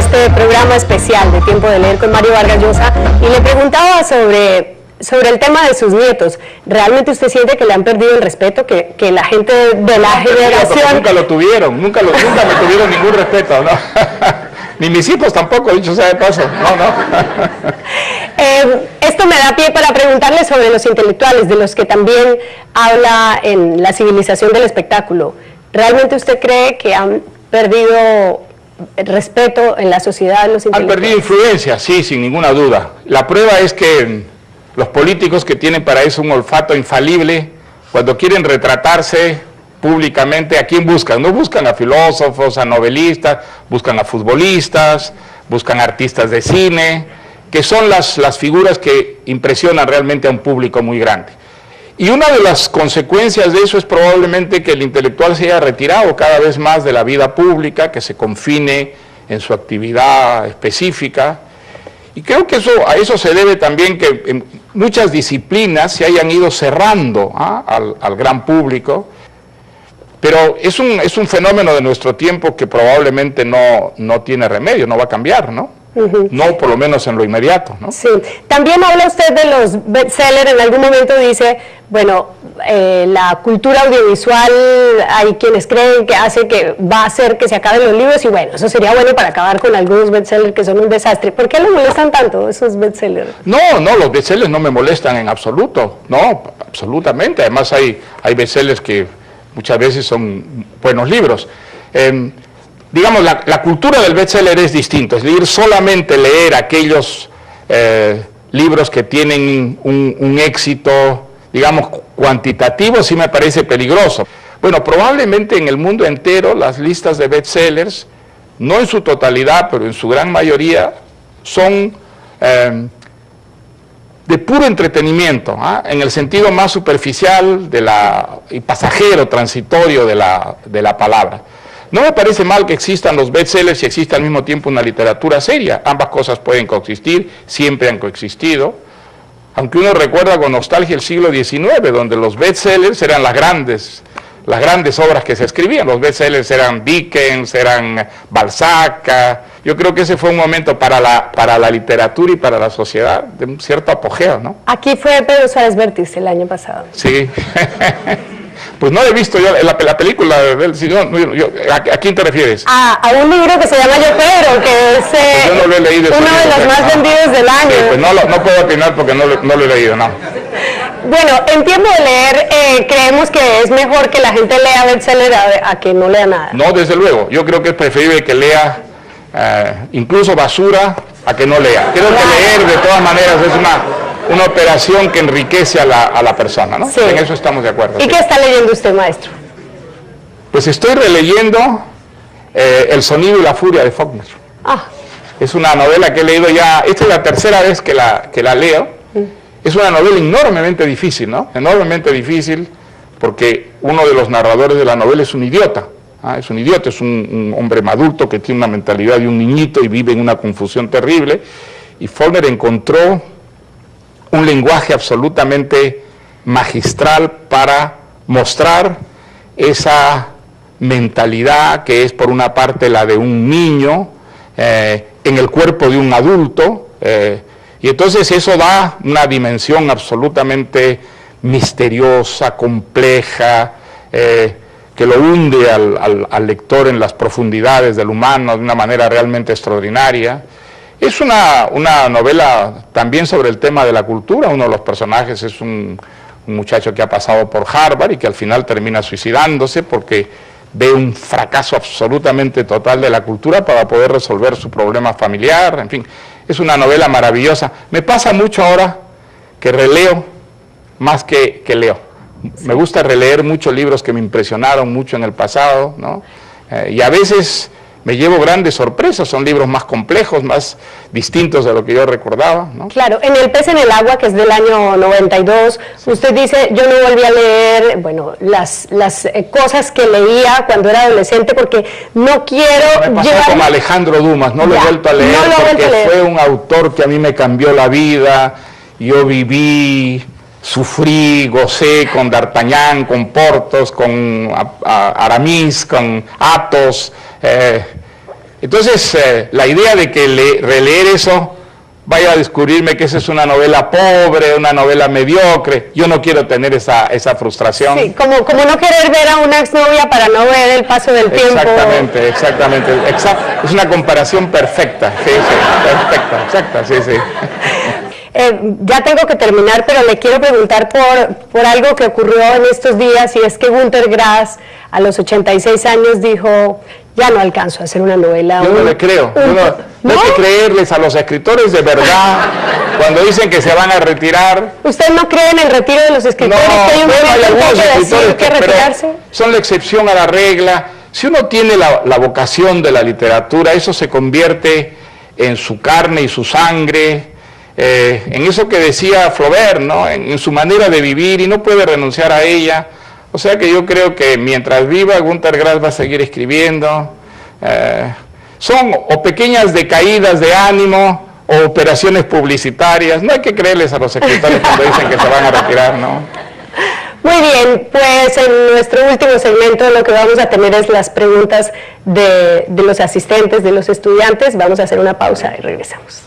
este programa especial de Tiempo de Leer con Mario Vargas Llosa y le preguntaba sobre el tema de sus nietos. ¿Realmente usted siente que le han perdido el respeto, que la gente de la generación... Nunca lo tuvieron, nunca me tuvieron ningún respeto, ¿no? Ni mis hijos tampoco, dicho sea de paso, no. Esto me da pie para preguntarle sobre los intelectuales, de los que también habla en La civilización del espectáculo. ¿Realmente usted cree que han perdido respeto en la sociedad los intelectuales? Han perdido influencia, sí, sin ninguna duda. La prueba es que los políticos, que tienen para eso un olfato infalible, cuando quieren retratarse públicamente, ¿a quién buscan? No buscan a filósofos, a novelistas, buscan a futbolistas, buscan a artistas de cine, que son las figuras que impresionan realmente a un público muy grande. Y una de las consecuencias de eso es probablemente que el intelectual se haya retirado cada vez más de la vida pública, que se confine en su actividad específica. Y creo que a eso se debe también que en muchas disciplinas se hayan ido cerrando al gran público, pero es un fenómeno de nuestro tiempo que probablemente no tiene remedio, no va a cambiar, ¿no? No, por lo menos en lo inmediato, ¿no? Sí. También habla usted de los bestsellers. En algún momento dice, bueno, la cultura audiovisual, hay quienes creen que va a hacer que se acaben los libros, y bueno, eso sería bueno para acabar con algunos bestsellers que son un desastre. ¿Por qué le molestan tanto esos bestsellers? No, los bestsellers no me molestan en absoluto, no, absolutamente. Además hay bestsellers que muchas veces son buenos libros. Digamos, la cultura del bestseller es distinta, es decir, solamente leer aquellos libros que tienen un éxito, digamos, cuantitativo, sí me parece peligroso. Bueno, probablemente en el mundo entero las listas de bestsellers, no en su totalidad, pero en su gran mayoría, son de puro entretenimiento, en el sentido más superficial y pasajero, transitorio de la palabra. No me parece mal que existan los bestsellers y exista al mismo tiempo una literatura seria. Ambas cosas pueden coexistir, siempre han coexistido. Aunque uno recuerda con nostalgia el siglo XIX, donde los bestsellers eran las grandes obras que se escribían. Los bestsellers eran Dickens, eran Balzac. Yo creo que ese fue un momento para la literatura y para la sociedad de un cierto apogeo, ¿no? Aquí fue Pedro Suárez Vértiz el año pasado. Sí. Pues no he visto yo la película de él, ¿a quién te refieres? A un libro que se llama Yo Pedro, que es pues yo no lo he leído, uno de los más vendidos del año. Sí, pues no puedo opinar porque no lo he leído, no. Bueno, en Tiempo de Leer creemos que es mejor que la gente lea bestseller a que no lea nada. No, desde luego, yo creo que es preferible que lea incluso basura a que no lea. Creo que leer de todas maneras es una operación que enriquece a la persona, ¿no? Sí. En eso estamos de acuerdo. ¿Y qué está leyendo usted, maestro? Pues estoy releyendo El sonido y la furia de Faulkner. Es una novela que he leído ya, esta es la tercera vez que la leo. Es una novela enormemente difícil, ¿no? Enormemente difícil, porque uno de los narradores de la novela es un idiota. Es un idiota, es un hombre adulto que tiene una mentalidad de un niñito y vive en una confusión terrible. Y Faulkner encontró un lenguaje absolutamente magistral para mostrar esa mentalidad que es por una parte la de un niño en el cuerpo de un adulto, y entonces eso da una dimensión absolutamente misteriosa, compleja, que lo hunde al lector en las profundidades del humano de una manera realmente extraordinaria. Es una novela también sobre el tema de la cultura. Uno de los personajes es un muchacho que ha pasado por Harvard y que al final termina suicidándose porque ve un fracaso absolutamente total de la cultura para poder resolver su problema familiar. En fin, es una novela maravillosa. Me pasa mucho ahora que releo más que leo. Me gusta releer muchos libros que me impresionaron mucho en el pasado, ¿no? Y a veces me llevo grandes sorpresas, son libros más complejos, más distintos de lo que yo recordaba, ¿no? Claro, en El pez en el agua, que es del año 92, usted dice, yo no volví a leer, bueno, las cosas que leía cuando era adolescente, porque no quiero me pasó como Alejandro Dumas, no lo he vuelto a leer porque fue un autor que a mí me cambió la vida. Yo viví, sufrí, gocé con D'Artagnan, con Porthos, con Aramis, con Athos. Entonces, la idea de que releer eso vaya a descubrirme que esa es una novela pobre, una novela mediocre, yo no quiero tener esa frustración. Sí, como no querer ver a una exnovia para no ver el paso del tiempo. Exactamente. Es una comparación perfecta, sí, perfecta, exacta, sí. Ya tengo que terminar, pero le quiero preguntar por algo que ocurrió en estos días, y es que Günter Grass a los 86 años dijo: ya no alcanzo a hacer una novela. Yo no le creo, no hay que creerles a los escritores de verdad cuando dicen que se van a retirar. ¿Usted no cree en el retiro de los escritores? No, ¿Que hay algunos escritores que retirarse? Son la excepción a la regla. Si uno tiene la vocación de la literatura, eso se convierte en su carne y su sangre, en eso que decía Flaubert, ¿no? En su manera de vivir, y no puede renunciar a ella. O sea que yo creo que mientras viva, Günter Grass va a seguir escribiendo. Son o pequeñas decaídas de ánimo o operaciones publicitarias. No hay que creerles a los escritores cuando dicen que se van a retirar, ¿no? Muy bien, pues en nuestro último segmento lo que vamos a tener es las preguntas de los asistentes, de los estudiantes. Vamos a hacer una pausa y regresamos.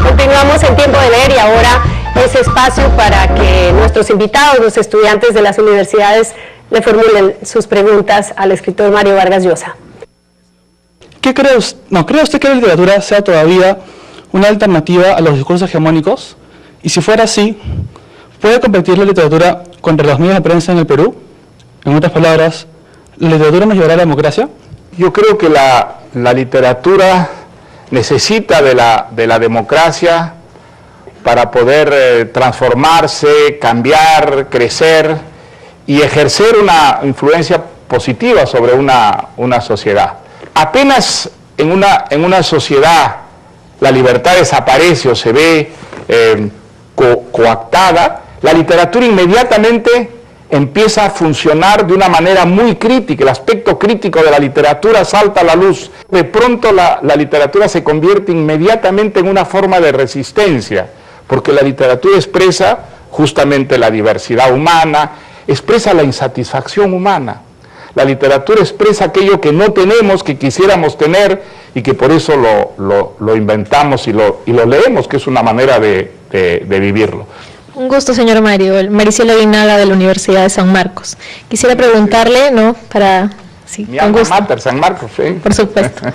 Continuamos en Tiempo de Leer, y ahora es espacio para que nuestros invitados, los estudiantes de las universidades, le formulen sus preguntas al escritor Mario Vargas Llosa. ¿Cree usted que la literatura sea todavía una alternativa a los discursos hegemónicos? Y si fuera así, ¿puede competir la literatura contra los medios de prensa en el Perú? En otras palabras, ¿la literatura nos llevará a la democracia? Yo creo que la literatura necesita de la democracia para poder transformarse, cambiar, crecer y ejercer una influencia positiva sobre una sociedad. Apenas en una sociedad la libertad desaparece o se ve coactada, la literatura inmediatamente empieza a funcionar de una manera muy crítica. El aspecto crítico de la literatura salta a la luz. De pronto la literatura se convierte inmediatamente en una forma de resistencia, porque la literatura expresa justamente la diversidad humana, expresa la insatisfacción humana. La literatura expresa aquello que no tenemos, que quisiéramos tener, y que por eso lo inventamos y lo leemos, que es una manera de vivirlo. Un gusto, señor Mario. Mariciela Guinaga, de la Universidad de San Marcos. Quisiera preguntarle, ¿no? Sí, mi alma mater, San Marcos, sí. Por supuesto.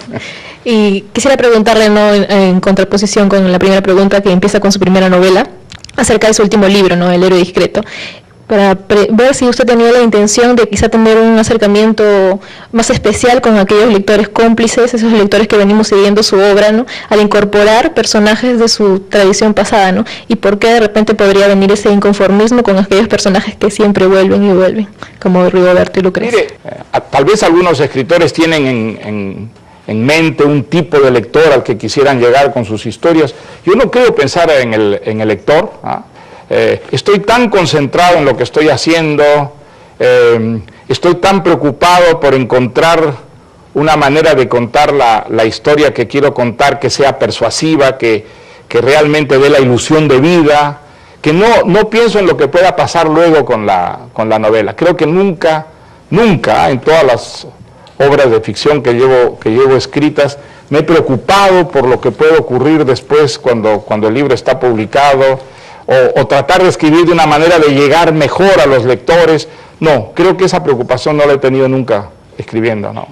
Y quisiera preguntarle, ¿no? En contraposición con la primera pregunta, que empieza con su primera novela, acerca de su último libro, ¿no? El héroe discreto, para ver si usted tenía la intención de quizá tener un acercamiento más especial con aquellos lectores cómplices, esos lectores que venimos siguiendo su obra, ¿no? Al incorporar personajes de su tradición pasada, ¿no? Y por qué de repente podría venir ese inconformismo con aquellos personajes que siempre vuelven y vuelven, como Rigoberto y Lucrecia. Mire, tal vez algunos escritores tienen en mente un tipo de lector al que quisieran llegar con sus historias. Yo no quiero pensar en el lector, ¿ah? Estoy tan concentrado en lo que estoy haciendo, estoy tan preocupado por encontrar una manera de contar la historia que quiero contar, que sea persuasiva, que realmente dé la ilusión de vida, que no pienso en lo que pueda pasar luego con la novela. Creo que nunca en todas las obras de ficción que llevo escritas, me he preocupado por lo que puede ocurrir después cuando el libro está publicado, o tratar de escribir de una manera de llegar mejor a los lectores. No, creo que esa preocupación no la he tenido nunca escribiendo, ¿no?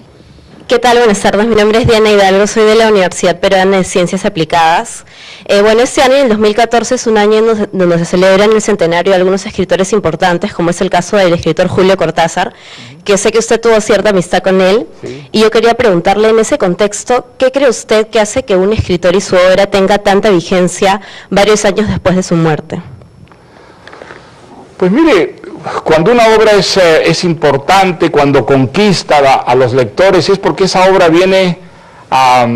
¿Qué tal? Buenas tardes, mi nombre es Diana Hidalgo, soy de la Universidad Peruana de Ciencias Aplicadas. Bueno, este año, el 2014, es un año donde se celebran el centenario de algunos escritores importantes, como es el caso del escritor Julio Cortázar, que sé que usted tuvo cierta amistad con él, sí. Y yo quería preguntarle en ese contexto, ¿qué cree usted que hace que un escritor y su obra tenga tanta vigencia varios años después de su muerte? Pues mire, cuando una obra es importante, cuando conquista a los lectores, es porque esa obra viene a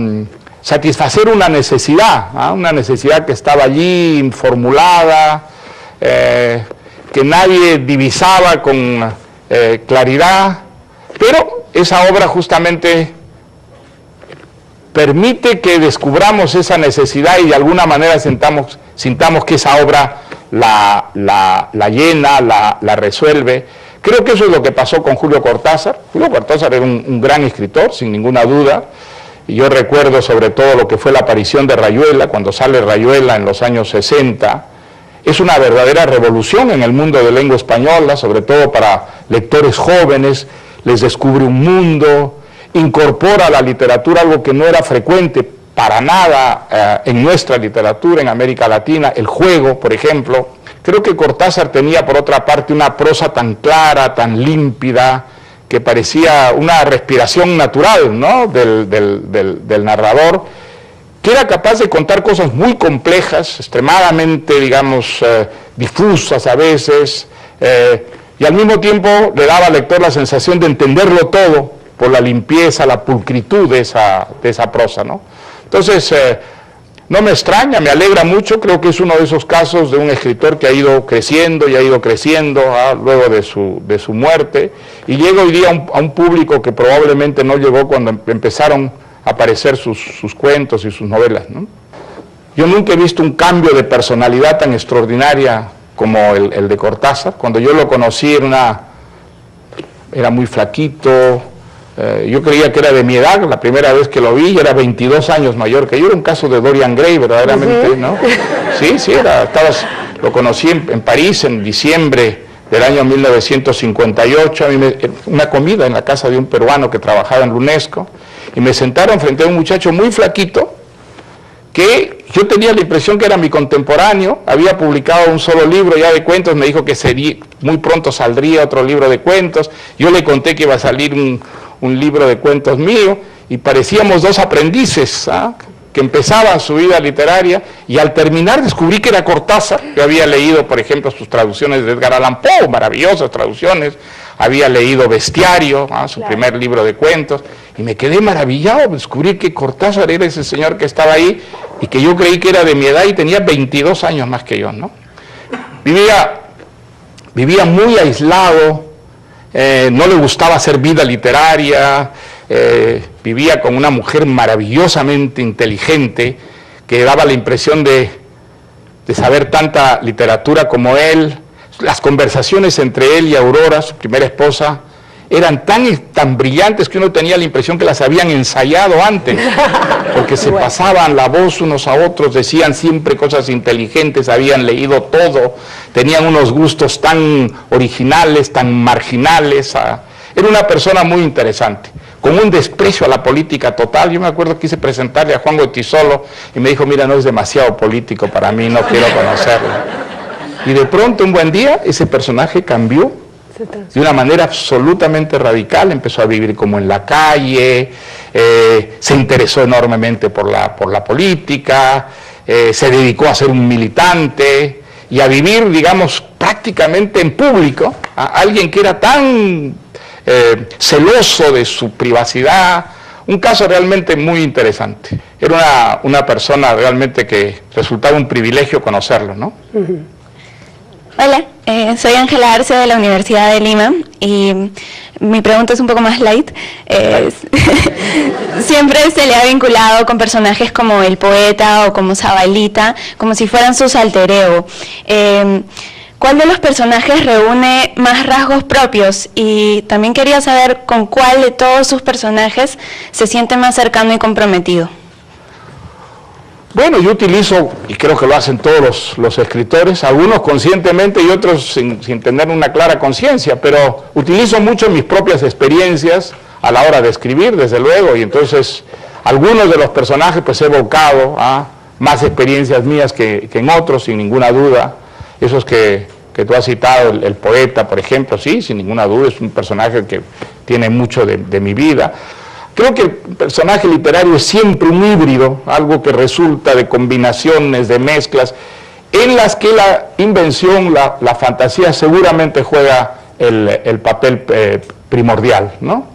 satisfacer una necesidad, ¿ah? Una necesidad que estaba allí formulada, que nadie divisaba con claridad, pero esa obra justamente permite que descubramos esa necesidad y de alguna manera sintamos que esa obra la llena, la resuelve. Creo que eso es lo que pasó con Julio Cortázar. Julio Cortázar era un gran escritor, sin ninguna duda, y yo recuerdo sobre todo lo que fue la aparición de Rayuela, cuando sale Rayuela en los años 60, es una verdadera revolución en el mundo de lengua española, sobre todo para lectores jóvenes, les descubre un mundo, incorpora a la literatura algo que no era frecuente para nada en nuestra literatura, en América Latina, el juego, por ejemplo. Creo que Cortázar tenía, por otra parte, una prosa tan clara, tan límpida, que parecía una respiración natural, ¿no?, del narrador, que era capaz de contar cosas muy complejas, extremadamente, digamos, difusas a veces, y al mismo tiempo le daba al lector la sensación de entenderlo todo por la limpieza, la pulcritud de esa prosa, ¿no? Entonces, no me extraña, me alegra mucho, creo que es uno de esos casos de un escritor que ha ido creciendo y ha ido creciendo luego de su muerte, y llega hoy día a un público que probablemente no llegó cuando empezaron a aparecer sus cuentos y sus novelas, ¿no? Yo nunca he visto un cambio de personalidad tan extraordinaria como el de Cortázar. Cuando yo lo conocí era muy flaquito. Yo creía que era de mi edad, la primera vez que lo vi, era 22 años mayor que yo, era un caso de Dorian Gray, verdaderamente, ¿no? Sí, lo conocí en París en diciembre del año 1958, una comida en la casa de un peruano que trabajaba en la UNESCO, y me sentaron frente a un muchacho muy flaquito, que yo tenía la impresión que era mi contemporáneo, había publicado un solo libro ya de cuentos, me dijo que muy pronto saldría otro libro de cuentos, yo le conté que iba a salir un libro de cuentos mío, y parecíamos dos aprendices, que empezaban su vida literaria, y al terminar descubrí que era Cortázar. Yo había leído, por ejemplo, sus traducciones de Edgar Allan Poe, maravillosas traducciones, había leído Bestiario, su primer libro de cuentos, y me quedé maravillado de descubrir que Cortázar era ese señor que estaba ahí, y que yo creí que era de mi edad, y tenía 22 años más que yo, ¿no? Vivía muy aislado, no le gustaba hacer vida literaria, vivía con una mujer maravillosamente inteligente, que daba la impresión de saber tanta literatura como él. Las conversaciones entre él y Aurora, su primera esposa, eran tan brillantes que uno tenía la impresión que las habían ensayado antes, porque se pasaban la voz unos a otros, decían siempre cosas inteligentes, habían leído todo, tenían unos gustos tan originales, tan marginales. Era una persona muy interesante, con un desprecio a la política total. Yo me acuerdo que quise presentarle a Juan Goytisolo y me dijo, mira, no es demasiado político para mí, no quiero conocerlo. Y de pronto, un buen día, ese personaje cambió de una manera absolutamente radical, empezó a vivir como en la calle, se interesó enormemente por la política, se dedicó a ser un militante y a vivir, digamos, prácticamente en público, a alguien que era tan celoso de su privacidad, un caso realmente muy interesante. Era una persona realmente que resultaba un privilegio conocerlo, ¿no? Hola, soy Ángela Arce de la Universidad de Lima y mi pregunta es un poco más light. Siempre se le ha vinculado con personajes como el poeta o como Zabalita, como si fueran sus alter ego. ¿Cuál de los personajes reúne más rasgos propios? Y también quería saber con cuál de todos sus personajes se siente más cercano y comprometido. Bueno, yo utilizo, y creo que lo hacen todos los escritores, algunos conscientemente y otros sin tener una clara conciencia, pero utilizo mucho mis propias experiencias a la hora de escribir, desde luego, y entonces algunos de los personajes pues he evocado más experiencias mías que en otros, sin ninguna duda. Esos que tú has citado, el poeta, por ejemplo, sí, sin ninguna duda, es un personaje que tiene mucho de mi vida. Creo que el personaje literario es siempre un híbrido, algo que resulta de combinaciones, de mezclas, en las que la invención, la fantasía seguramente juega el papel primordial, ¿no?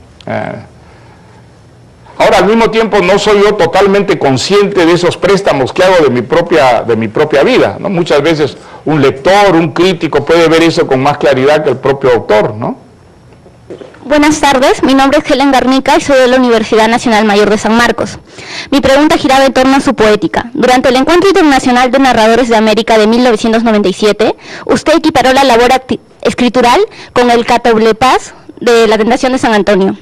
Ahora, al mismo tiempo, no soy yo totalmente consciente de esos préstamos que hago de mi propia vida, ¿no? Muchas veces un lector, un crítico puede ver eso con más claridad que el propio autor, ¿no? Buenas tardes, mi nombre es Helen Garnica y soy de la Universidad Nacional Mayor de San Marcos. Mi pregunta giraba en torno a su poética. Durante el Encuentro Internacional de Narradores de América de 1997, usted equiparó la labor escritural con el Catoblepas de La Tentación de San Antonio.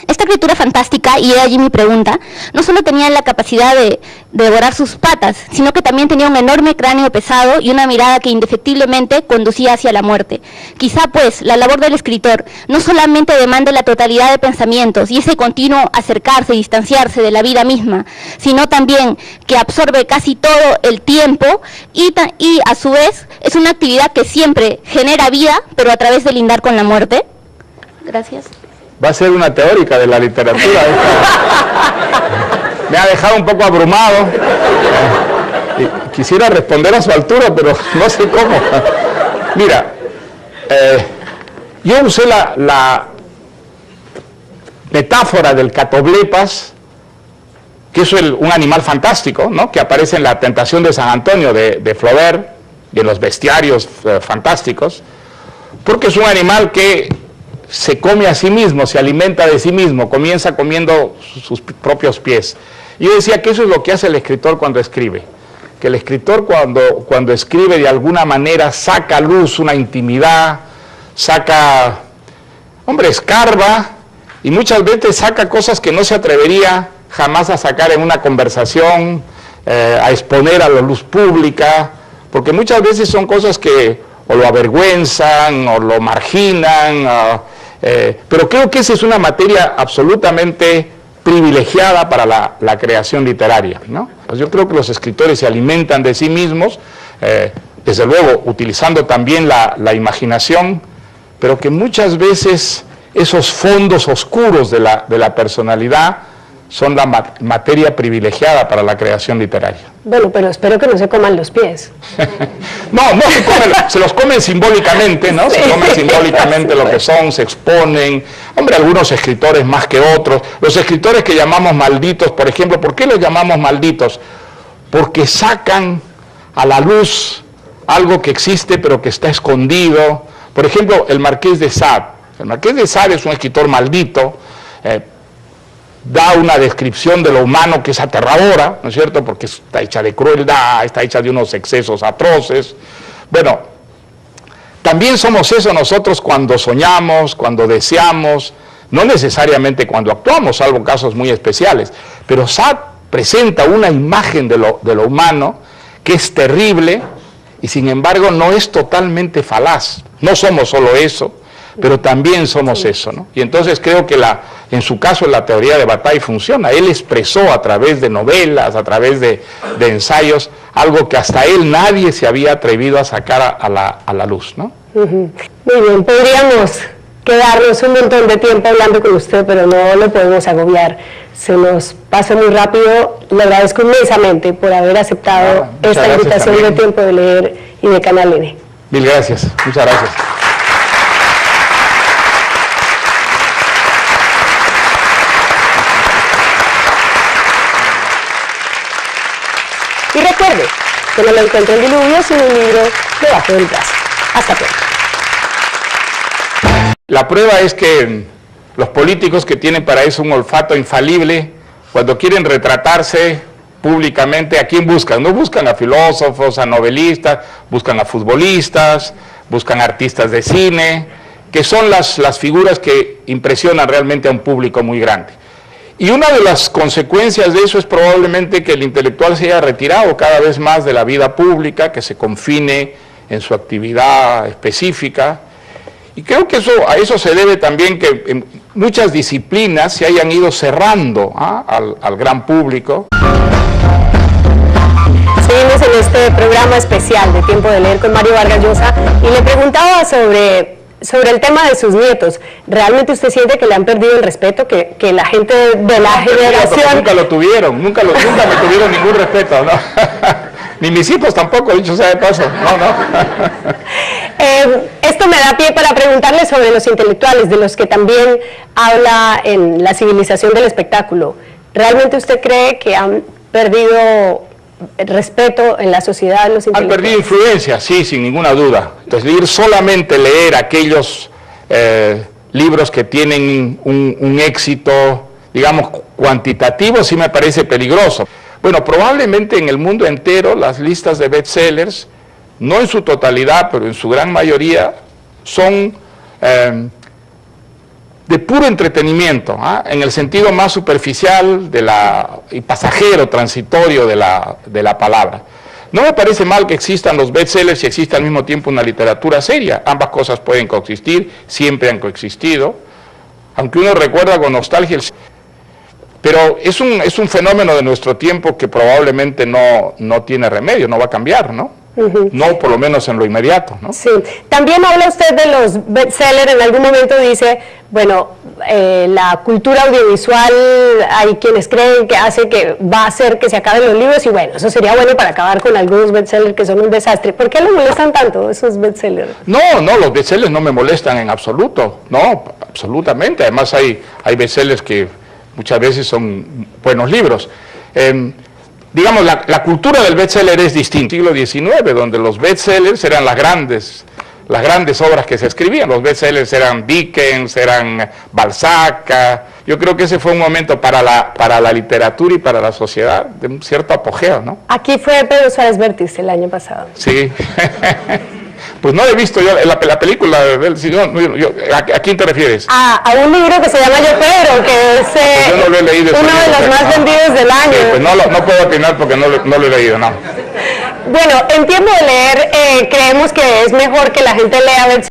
Esta escritura fantástica, y de allí mi pregunta, no solo tenía la capacidad de devorar sus patas, sino que también tenía un enorme cráneo pesado y una mirada que indefectiblemente conducía hacia la muerte. Quizá pues la labor del escritor no solamente demande la totalidad de pensamientos y ese continuo acercarse y distanciarse de la vida misma, sino también que absorbe casi todo el tiempo y a su vez es una actividad que siempre genera vida, pero a través de lindar con la muerte. Gracias. Va a ser una teórica de la literatura. Me ha dejado un poco abrumado. Quisiera responder a su altura, pero no sé cómo. Mira, yo usé la metáfora del catoblepas, que es un animal fantástico, ¿no?, que aparece en La Tentación de San Antonio de Flaubert y en los bestiarios fantásticos, porque es un animal que se come a sí mismo, se alimenta de sí mismo, comienza comiendo sus propios pies. Yo decía que eso es lo que hace el escritor cuando escribe, que el escritor cuando escribe de alguna manera saca a luz una intimidad, escarba, y muchas veces saca cosas que no se atrevería jamás a sacar en una conversación, a exponer a la luz pública, porque muchas veces son cosas que o lo avergüenzan o lo marginan, pero creo que esa es una materia absolutamente privilegiada para la creación literaria, ¿no? Pues yo creo que los escritores se alimentan de sí mismos, desde luego utilizando también la imaginación, pero que muchas veces esos fondos oscuros de la personalidad son la materia privilegiada para la creación literaria. Bueno, pero espero que no se coman los pies. No se comen, se los comen simbólicamente, ¿no? Se comen simbólicamente lo que son, se exponen. Hombre, algunos escritores más que otros. Los escritores que llamamos malditos, por ejemplo, ¿por qué los llamamos malditos? Porque sacan a la luz algo que existe pero que está escondido. Por ejemplo, el Marqués de Sade. El Marqués de Sade es un escritor maldito, da una descripción de lo humano que es aterradora, ¿no es cierto?, porque está hecha de crueldad, está hecha de unos excesos atroces. Bueno, también somos eso nosotros cuando soñamos, cuando deseamos, no necesariamente cuando actuamos, salvo casos muy especiales, pero Sade presenta una imagen de lo humano que es terrible y sin embargo no es totalmente falaz. No somos solo eso, pero también somos eso, ¿no? Y entonces creo que en su caso la teoría de Bataille funciona. Él expresó a través de novelas, a través de ensayos, algo que hasta él nadie se había atrevido a sacar a la luz, ¿no? Muy bien, podríamos quedarnos un montón de tiempo hablando con usted, pero no lo podemos agobiar. Se nos pasa muy rápido. Le agradezco inmensamente por haber aceptado esta invitación de Tiempo de Leer y de Canal N. Mil gracias, muchas gracias. Y recuerde que no lo encuentro en diluvio, sino un libro debajo del brazo. Hasta pronto. La prueba es que los políticos que tienen para eso un olfato infalible, cuando quieren retratarse públicamente, ¿a quién buscan? No buscan a filósofos, a novelistas, buscan a futbolistas, buscan a artistas de cine, que son las figuras que impresionan realmente a un público muy grande. Y una de las consecuencias de eso es probablemente que el intelectual se haya retirado cada vez más de la vida pública, que se confine en su actividad específica. Y creo que a eso se debe también que en muchas disciplinas se hayan ido cerrando al gran público. Seguimos en este programa especial de Tiempo de Leer con Mario Vargas Llosa y le preguntaba sobre el tema de sus nietos. ¿Realmente usted siente que le han perdido el respeto, que la gente de la generación... Nunca lo tuvieron, nunca me tuvieron ningún respeto, ¿no? Ni mis hijos tampoco, dicho sea de paso, no. Esto me da pie para preguntarle sobre los intelectuales, de los que también habla en La civilización del espectáculo. ¿Realmente usted cree que han perdido respeto en la sociedad los intelectuales? Han perdido influencia, sí, sin ninguna duda. Entonces, ir solamente leer aquellos libros que tienen un éxito, digamos, cuantitativo, sí me parece peligroso. Bueno, probablemente en el mundo entero las listas de bestsellers, no en su totalidad, pero en su gran mayoría, son de puro entretenimiento, en el sentido más superficial y pasajero, transitorio de la palabra. No me parece mal que existan los bestsellers y exista al mismo tiempo una literatura seria. Ambas cosas pueden coexistir, siempre han coexistido, aunque uno recuerda con nostalgia pero es un fenómeno de nuestro tiempo que probablemente no tiene remedio, no va a cambiar, ¿no? No, por lo menos en lo inmediato, ¿no? Sí. También habla usted de los bestsellers, en algún momento dice, bueno, la cultura audiovisual, hay quienes creen que va a hacer que se acaben los libros, y bueno, eso sería bueno para acabar con algunos bestsellers que son un desastre. ¿Por qué le molestan tanto esos bestsellers? No, los bestsellers no me molestan en absoluto, no, absolutamente. Además hay bestsellers que muchas veces son buenos libros. Digamos, la cultura del bestseller es distinta. En el siglo XIX, donde los bestsellers eran las grandes obras que se escribían. Los bestsellers eran Dickens, eran Balzac. Yo creo que ese fue un momento para la literatura y para la sociedad de un cierto apogeo, ¿no? Aquí fue Pedro Suárez Vértiz el año pasado. Sí. Pues no he visto yo la película de él. ¿A quién te refieres? A un libro que se llama Yo Pedro, que es pues yo no lo he leído, uno de los más vendidos del año. Sí, pues no puedo opinar porque no lo he leído, no. Bueno, en tiempo de leer, creemos que es mejor que la gente lea